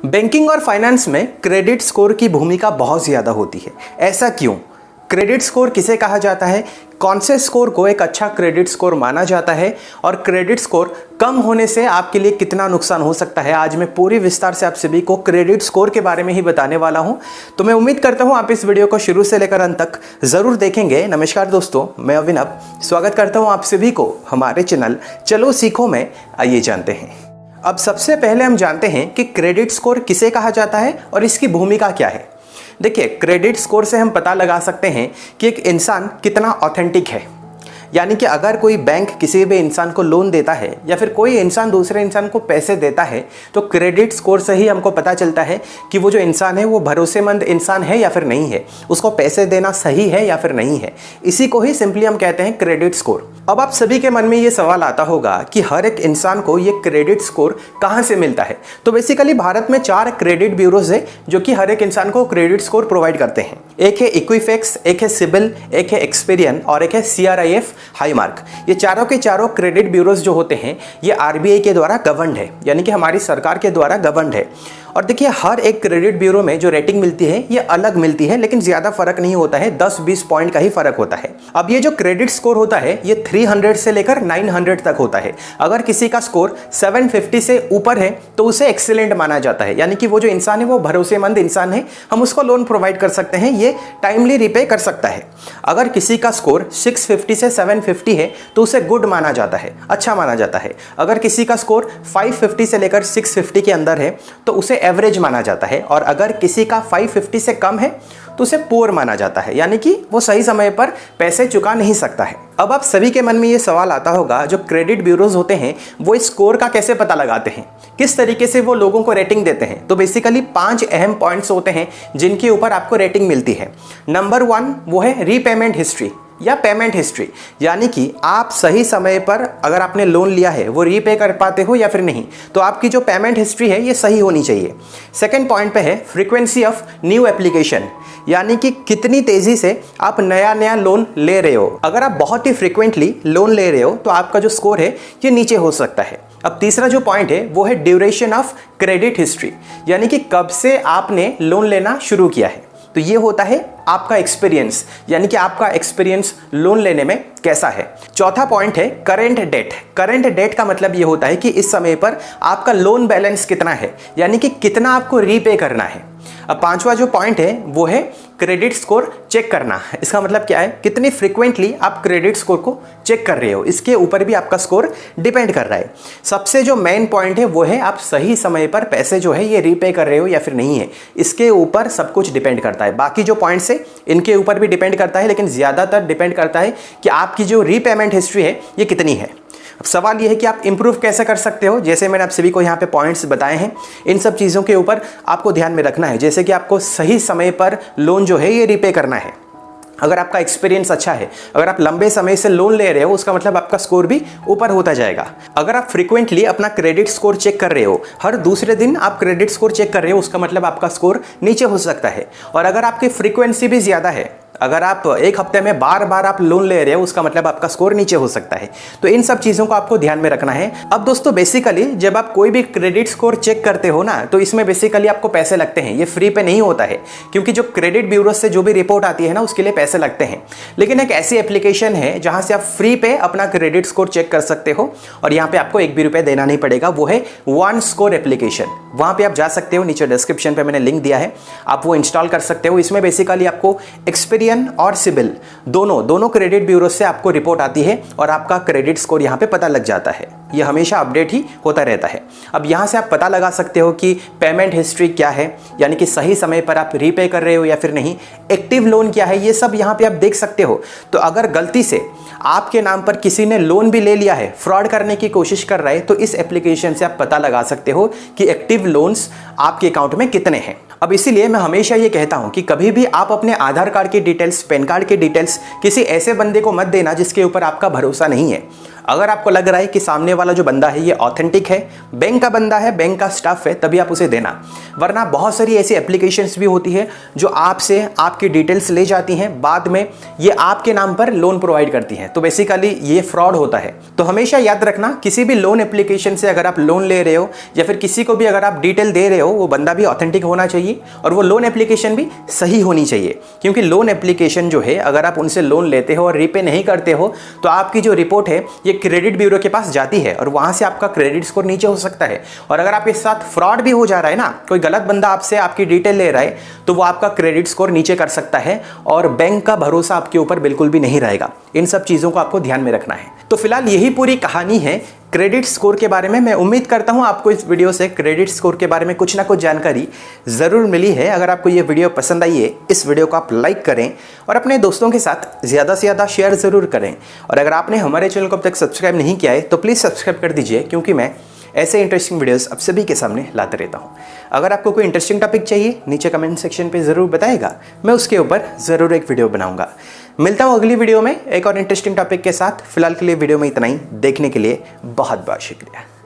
Banking और finance में credit score की भूमिका बहुत ज़्यादा होती है। ऐसा क्यों? क्रेडिट स्कोर किसे कहा जाता है? कौन से स्कोर को एक अच्छा क्रेडिट स्कोर माना जाता है? और क्रेडिट स्कोर कम होने से आपके लिए कितना नुकसान हो सकता है? आज मैं पूरी विस्तार से आप सभी को क्रेडिट स्कोर के बारे में ही बताने वाला हूं। तो मैं उम्मीद करता हूं आप इस वीडियो को शुरू से लेकर अंत तक ज़रूर देखेंगे। नमस्कार दोस्तों, मैं अभिनव स्वागत करता हूँ आप सभी को हमारे चैनल चलो सीखो में। आइए जानते हैं। अब सबसे पहले हम जानते हैं कि क्रेडिट स्कोर किसे कहा जाता है और इसकी भूमिका क्या है। देखिए, क्रेडिट स्कोर से हम पता लगा सकते हैं कि एक इंसान कितना ऑथेंटिक है। यानी कि अगर कोई बैंक किसी भी इंसान को लोन देता है या फिर कोई इंसान दूसरे इंसान को पैसे देता है तो क्रेडिट स्कोर से ही हमको पता चलता है कि वो जो इंसान है वो भरोसेमंद इंसान है या फिर नहीं है, उसको पैसे देना सही है या फिर नहीं है। इसी को ही सिंपली हम कहते हैं क्रेडिट स्कोर। अब आप सभी के मन में ये सवाल आता होगा कि हर एक इंसान को ये क्रेडिट स्कोर कहाँ से मिलता है। तो बेसिकली भारत में 4 क्रेडिट ब्यूरोज है जो कि हर एक इंसान को क्रेडिट स्कोर प्रोवाइड करते हैं। एक है इक्विफैक्स, एक है सिबिल, एक है एक्सपीरियन और एक है CRIF हाईमार्क। ये चारों के चारों क्रेडिट ब्यूरोज जो होते हैं ये RBI के द्वारा गवर्नड है, यानी कि हमारी सरकार के द्वारा गवर्नड है। और देखिए, हर एक क्रेडिट ब्यूरो में जो रेटिंग मिलती है ये अलग मिलती है, लेकिन ज़्यादा फर्क नहीं होता है, 10-20 पॉइंट का ही फर्क होता है। अब ये जो क्रेडिट स्कोर होता है ये 300 से लेकर 900 तक होता है। अगर किसी का स्कोर 750 से ऊपर है तो उसे एक्सीलेंट माना जाता है, यानी कि वो जो इंसान है वो भरोसेमंद इंसान है, हम उसको लोन प्रोवाइड कर सकते हैं, ये टाइमली रिपे कर सकता है। अगर किसी का स्कोर 650 से 750 है तो उसे गुड माना जाता है, अच्छा माना जाता है। अगर किसी का स्कोर 550 से लेकर 650 के अंदर है तो उसे एवरेज माना जाता है। और अगर किसी का 550 से कम है तो उसे पुअर माना जाता है, यानी कि वो सही समय पर पैसे चुका नहीं सकता है। अब आप सभी के मन में ये सवाल आता होगा, जो क्रेडिट ब्यूरोज होते हैं वो इस स्कोर का कैसे पता लगाते हैं, किस तरीके से वो लोगों को रेटिंग देते हैं। तो बेसिकली 5 अहम पॉइंट्स होते हैं जिनके ऊपर आपको रेटिंग मिलती है। नंबर 1 वो है रीपेमेंट हिस्ट्री या पेमेंट हिस्ट्री, यानी कि आप सही समय पर अगर आपने लोन लिया है वो रीपे कर पाते हो या फिर नहीं, तो आपकी जो पेमेंट हिस्ट्री है ये सही होनी चाहिए। सेकंड पॉइंट पे है फ्रीक्वेंसी ऑफ न्यू एप्लीकेशन, यानी कि कितनी तेजी से आप नया लोन ले रहे हो। अगर आप बहुत ही फ्रीक्वेंटली लोन ले रहे हो तो आपका जो स्कोर है ये नीचे हो सकता है। अब तीसरा जो पॉइंट है वो है ड्यूरेशन ऑफ क्रेडिट हिस्ट्री, यानी कि कब से आपने लोन लेना शुरू किया है। तो ये होता है आपका एक्सपीरियंस, यानी कि आपका एक्सपीरियंस लोन लेने में कैसा है। चौथा पॉइंट है करंट डेट। करंट डेट का मतलब ये होता है कि इस समय पर आपका लोन बैलेंस कितना है, यानी कि कितना आपको रीपे करना है। अब पांचवा जो पॉइंट है वो है क्रेडिट स्कोर चेक करना। इसका मतलब क्या है, कितनी फ्रीक्वेंटली आप क्रेडिट स्कोर को चेक कर रहे हो, इसके ऊपर भी आपका स्कोर डिपेंड कर रहा है। सबसे जो मेन पॉइंट है वो है आप सही समय पर पैसे जो है ये रीपे कर रहे हो या फिर नहीं है, इसके ऊपर सब कुछ डिपेंड करता है। बाकी जो पॉइंट्स है इनके ऊपर भी डिपेंड करता है, लेकिन ज़्यादातर डिपेंड करता है कि आपकी जो रीपेमेंट हिस्ट्री है ये कितनी है। अब सवाल यह है कि आप इंप्रूव कैसे कर सकते हो। जैसे मैंने आप सभी को यहाँ पे पॉइंट्स बताए हैं, इन सब चीज़ों के ऊपर आपको ध्यान में रखना है। जैसे कि आपको सही समय पर लोन जो है ये रीपे करना है। अगर आपका एक्सपीरियंस अच्छा है, अगर आप लंबे समय से लोन ले रहे हो, उसका मतलब आपका स्कोर भी ऊपर होता जाएगा। अगर आप फ्रीक्वेंटली अपना क्रेडिट स्कोर चेक कर रहे हो, हर दूसरे दिन आप क्रेडिट स्कोर चेक कर रहे हो, उसका मतलब आपका स्कोर नीचे हो सकता है। और अगर आपकी फ्रीक्वेंसी भी ज़्यादा है, अगर आप एक हफ्ते में बार बार आप लोन ले रहे हो, उसका मतलब आपका स्कोर नीचे हो सकता है। तो इन सब चीज़ों को आपको ध्यान में रखना है। अब दोस्तों, बेसिकली जब आप कोई भी क्रेडिट स्कोर चेक करते हो ना, तो इसमें बेसिकली आपको पैसे लगते हैं। ये फ्री पे नहीं होता है, क्योंकि जो क्रेडिट ब्यूरो से जो भी रिपोर्ट आती है ना उसके लिए पैसे लगते हैं। लेकिन एक ऐसी एप्लीकेशन है जहाँ से आप फ्री पे अपना क्रेडिट स्कोर चेक कर सकते हो और यहाँ पे आपको 1 भी रुपये देना नहीं पड़ेगा। वो है वन स्कोर एप्लीकेशन। वहाँ पे आप जा सकते हो, नीचे डिस्क्रिप्शन पे मैंने लिंक दिया है, आप वो इंस्टॉल कर सकते हो। इसमें बेसिकली आपको एक्सपीरियन और सिबिल दोनों क्रेडिट ब्यूरो से आपको रिपोर्ट आती है और आपका क्रेडिट स्कोर यहाँ पे पता लग जाता है। ये हमेशा अपडेट ही होता रहता है। अब यहाँ से आप पता लगा सकते हो कि पेमेंट हिस्ट्री क्या है, यानी कि सही समय पर आप रीपे कर रहे हो या फिर नहीं। एक्टिव लोन क्या है, ये सब यहाँ पे आप देख सकते हो। तो अगर गलती से आपके नाम पर किसी ने लोन भी ले लिया है, फ्रॉड करने की कोशिश कर रहा है, तो इस एप्लीकेशन से आप पता लगा सकते हो कि एक्टिव लोन्स आपके अकाउंट में कितने हैं। अब इसीलिए मैं हमेशा ये कहता हूँ कि कभी भी आप अपने आधार कार्ड की डिटेल्स, पैन कार्ड की डिटेल्स किसी ऐसे बंदे को मत देना जिसके ऊपर आपका भरोसा नहीं है। अगर आपको लग रहा है कि सामने वाला जो बंदा है ये ऑथेंटिक है, बैंक का बंदा है, बैंक का स्टाफ है, तभी आप उसे देना। वरना बहुत सारी ऐसी एप्लीकेशंस भी होती है जो आपसे आपकी डिटेल्स ले जाती हैं, बाद में ये आपके नाम पर लोन प्रोवाइड करती हैं, तो बेसिकली ये फ्रॉड होता है। तो हमेशा याद रखना, किसी भी लोन एप्लीकेशन से अगर आप लोन ले रहे हो या फिर किसी को भी अगर आप डिटेल दे रहे हो, वो बंदा भी ऑथेंटिक होना चाहिए और वो लोन एप्लीकेशन भी सही होनी चाहिए। क्योंकि लोन एप्लीकेशन जो है, अगर आप उनसे लोन लेते हो और रीपे नहीं करते हो तो आपकी जो रिपोर्ट है ये क्रेडिट ब्यूरो के पास जाती है और वहां से आपका क्रेडिट स्कोर नीचे हो सकता है। और अगर आपके साथ फ्रॉड भी हो जा रहा है ना, कोई गलत बंदा आपसे आपकी डिटेल ले रहा है, तो वो आपका क्रेडिट स्कोर नीचे कर सकता है और बैंक का भरोसा आपके ऊपर बिल्कुल भी नहीं रहेगा। इन सब चीजों को आपको ध्यान में रखना है। तो फिलहाल यही पूरी कहानी है क्रेडिट स्कोर के बारे में। मैं उम्मीद करता हूं आपको इस वीडियो से क्रेडिट स्कोर के बारे में कुछ ना कुछ जानकारी जरूर मिली है। अगर आपको ये वीडियो पसंद आई है, इस वीडियो को आप लाइक करें और अपने दोस्तों के साथ ज़्यादा से ज़्यादा शेयर ज़रूर करें। और अगर आपने हमारे चैनल को अब तक सब्सक्राइब नहीं किया है तो प्लीज़ सब्सक्राइब कर दीजिए, क्योंकि मैं ऐसे इंटरेस्टिंग वीडियोस आप सभी के सामने लाते रहता हूँ। अगर आपको कोई इंटरेस्टिंग टॉपिक चाहिए, नीचे कमेंट सेक्शन पे ज़रूर बताइएगा, मैं उसके ऊपर ज़रूर एक वीडियो बनाऊंगा। मिलता हूँ अगली वीडियो में एक और इंटरेस्टिंग टॉपिक के साथ। फिलहाल के लिए वीडियो में इतना ही। देखने के लिए बहुत बहुत शुक्रिया।